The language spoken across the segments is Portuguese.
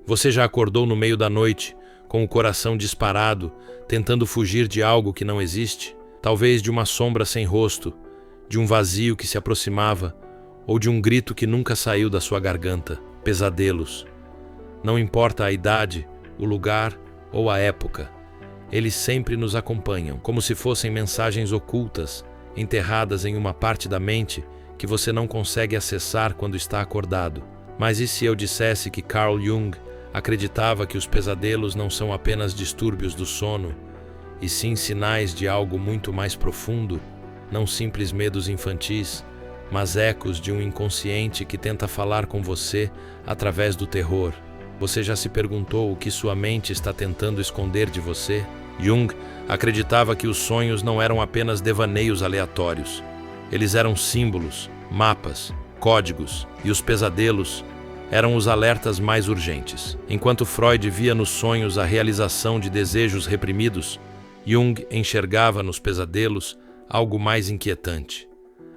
Você já acordou no meio da noite, com o coração disparado, tentando fugir de algo que não existe? Talvez de uma sombra sem rosto, de um vazio que se aproximava, ou de um grito que nunca saiu da sua garganta. Pesadelos. Não importa a idade, o lugar ou a época, eles sempre nos acompanham, como se fossem mensagens ocultas, enterradas em uma parte da mente que você não consegue acessar quando está acordado. Mas e se eu dissesse que Carl Jung acreditava que os pesadelos não são apenas distúrbios do sono, e sim sinais de algo muito mais profundo, não simples medos infantis, mas ecos de um inconsciente que tenta falar com você através do terror? Você já se perguntou o que sua mente está tentando esconder de você? Jung acreditava que os sonhos não eram apenas devaneios aleatórios. Eles eram símbolos, mapas, códigos, e os pesadelos eram os alertas mais urgentes. Enquanto Freud via nos sonhos a realização de desejos reprimidos, Jung enxergava nos pesadelos algo mais inquietante: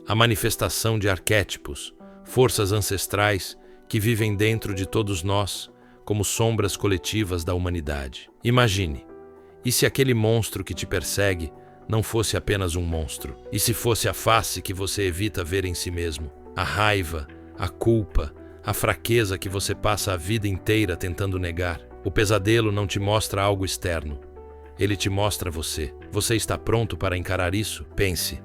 a manifestação de arquétipos, forças ancestrais que vivem dentro de todos nós, como sombras coletivas da humanidade. Imagine, e se aquele monstro que te persegue não fosse apenas um monstro? E se fosse a face que você evita ver em si mesmo? A raiva, a culpa, a fraqueza que você passa a vida inteira tentando negar? O pesadelo não te mostra algo externo. Ele te mostra você. Você está pronto para encarar isso? Pense.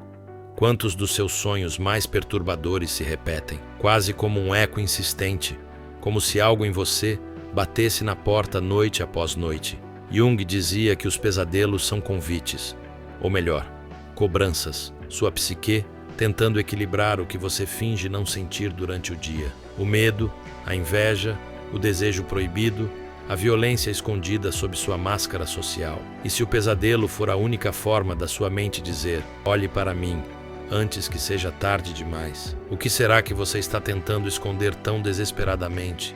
Quantos dos seus sonhos mais perturbadores se repetem, quase como um eco insistente, como se algo em você batesse na porta noite após noite? Jung dizia que os pesadelos são convites, ou melhor, cobranças, sua psique tentando equilibrar o que você finge não sentir durante o dia. O medo, a inveja, o desejo proibido, a violência escondida sob sua máscara social. E se o pesadelo for a única forma da sua mente dizer: olhe para mim, antes que seja tarde demais? O que será que você está tentando esconder tão desesperadamente,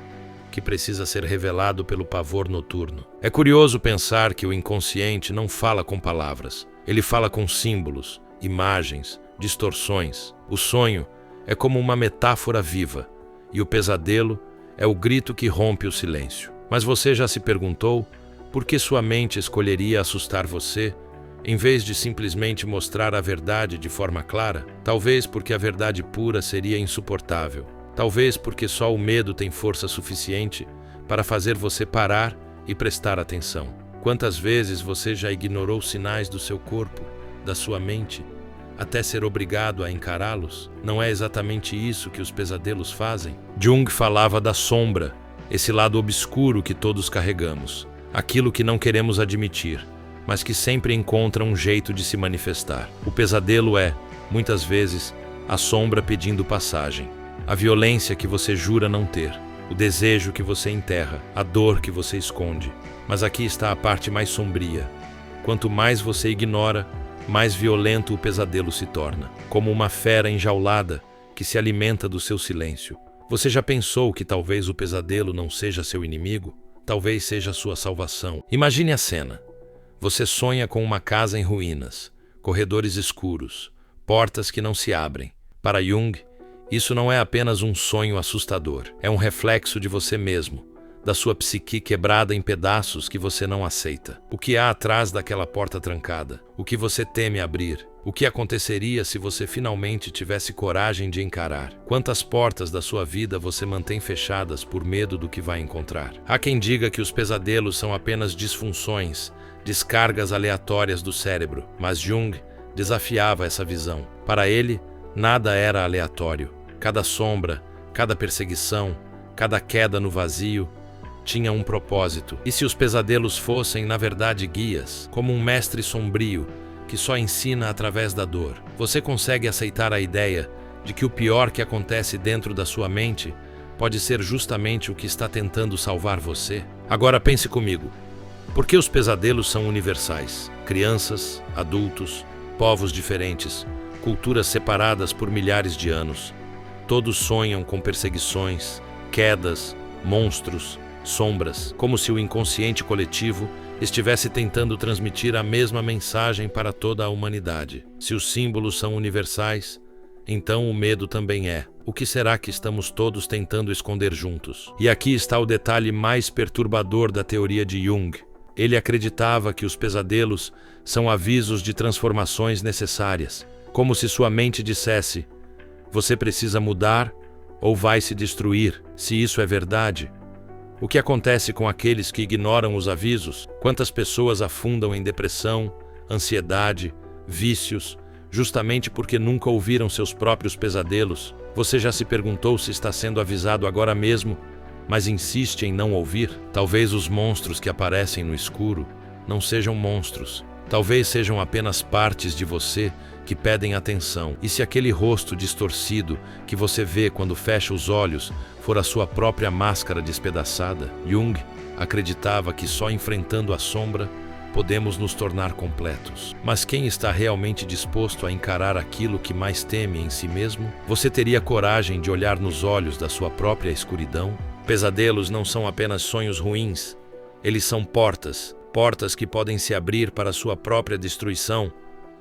que precisa ser revelado pelo pavor noturno? É curioso pensar que o inconsciente não fala com palavras. Ele fala com símbolos, imagens, distorções. O sonho é como uma metáfora viva, e o pesadelo é o grito que rompe o silêncio. Mas você já se perguntou por que sua mente escolheria assustar você, em vez de simplesmente mostrar a verdade de forma clara? Talvez porque a verdade pura seria insuportável. Talvez porque só o medo tem força suficiente para fazer você parar e prestar atenção. Quantas vezes você já ignorou sinais do seu corpo, da sua mente, até ser obrigado a encará-los? Não é exatamente isso que os pesadelos fazem? Jung falava da sombra, esse lado obscuro que todos carregamos, aquilo que não queremos admitir, mas que sempre encontra um jeito de se manifestar. O pesadelo é, muitas vezes, a sombra pedindo passagem. A violência que você jura não ter, o desejo que você enterra, a dor que você esconde. Mas aqui está a parte mais sombria. Quanto mais você ignora, mais violento o pesadelo se torna, como uma fera enjaulada que se alimenta do seu silêncio. Você já pensou que talvez o pesadelo não seja seu inimigo? Talvez seja sua salvação. Imagine a cena. Você sonha com uma casa em ruínas, corredores escuros, portas que não se abrem. Para Jung, isso não é apenas um sonho assustador, é um reflexo de você mesmo, da sua psique quebrada em pedaços que você não aceita. O que há atrás daquela porta trancada? O que você teme abrir? O que aconteceria se você finalmente tivesse coragem de encarar? Quantas portas da sua vida você mantém fechadas por medo do que vai encontrar? Há quem diga que os pesadelos são apenas disfunções, descargas aleatórias do cérebro, mas Jung desafiava essa visão. Para ele, nada era aleatório. Cada sombra, cada perseguição, cada queda no vazio tinha um propósito. E se os pesadelos fossem, na verdade, guias, como um mestre sombrio que só ensina através da dor? Você consegue aceitar a ideia de que o pior que acontece dentro da sua mente pode ser justamente o que está tentando salvar você? Agora pense comigo. Por que os pesadelos são universais? Crianças, adultos, povos diferentes, culturas separadas por milhares de anos. Todos sonham com perseguições, quedas, monstros, sombras, como se o inconsciente coletivo estivesse tentando transmitir a mesma mensagem para toda a humanidade. Se os símbolos são universais, então o medo também é. O que será que estamos todos tentando esconder juntos? E aqui está o detalhe mais perturbador da teoria de Jung. Ele acreditava que os pesadelos são avisos de transformações necessárias, como se sua mente dissesse: você precisa mudar ou vai se destruir. Se isso é verdade, o que acontece com aqueles que ignoram os avisos? Quantas pessoas afundam em depressão, ansiedade, vícios, justamente porque nunca ouviram seus próprios pesadelos? Você já se perguntou se está sendo avisado agora mesmo, mas insiste em não ouvir? Talvez os monstros que aparecem no escuro não sejam monstros. Talvez sejam apenas partes de você que pedem atenção. E se aquele rosto distorcido que você vê quando fecha os olhos for a sua própria máscara despedaçada? Jung acreditava que só enfrentando a sombra podemos nos tornar completos. Mas quem está realmente disposto a encarar aquilo que mais teme em si mesmo? Você teria coragem de olhar nos olhos da sua própria escuridão? Pesadelos não são apenas sonhos ruins. Eles são portas que podem se abrir para a sua própria destruição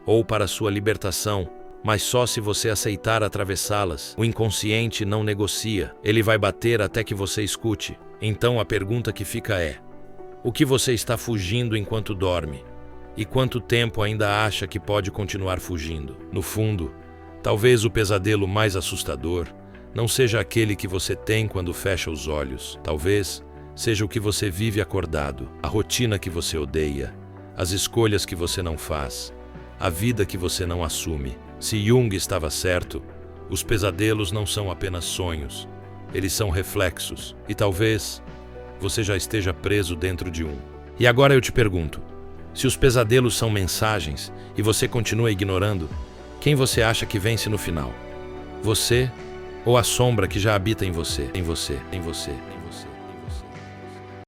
ou para a sua libertação, mas só se você aceitar atravessá-las. O inconsciente não negocia, ele vai bater até que você escute. Então a pergunta que fica é: o que você está fugindo enquanto dorme? E quanto tempo ainda acha que pode continuar fugindo? No fundo, talvez o pesadelo mais assustador não seja aquele que você tem quando fecha os olhos. Talvez seja o que você vive acordado, a rotina que você odeia, as escolhas que você não faz, a vida que você não assume. Se Jung estava certo, os pesadelos não são apenas sonhos, eles são reflexos, e talvez você já esteja preso dentro de um. E agora eu te pergunto, se os pesadelos são mensagens e você continua ignorando, quem você acha que vence no final? Você ou a sombra que já habita em você?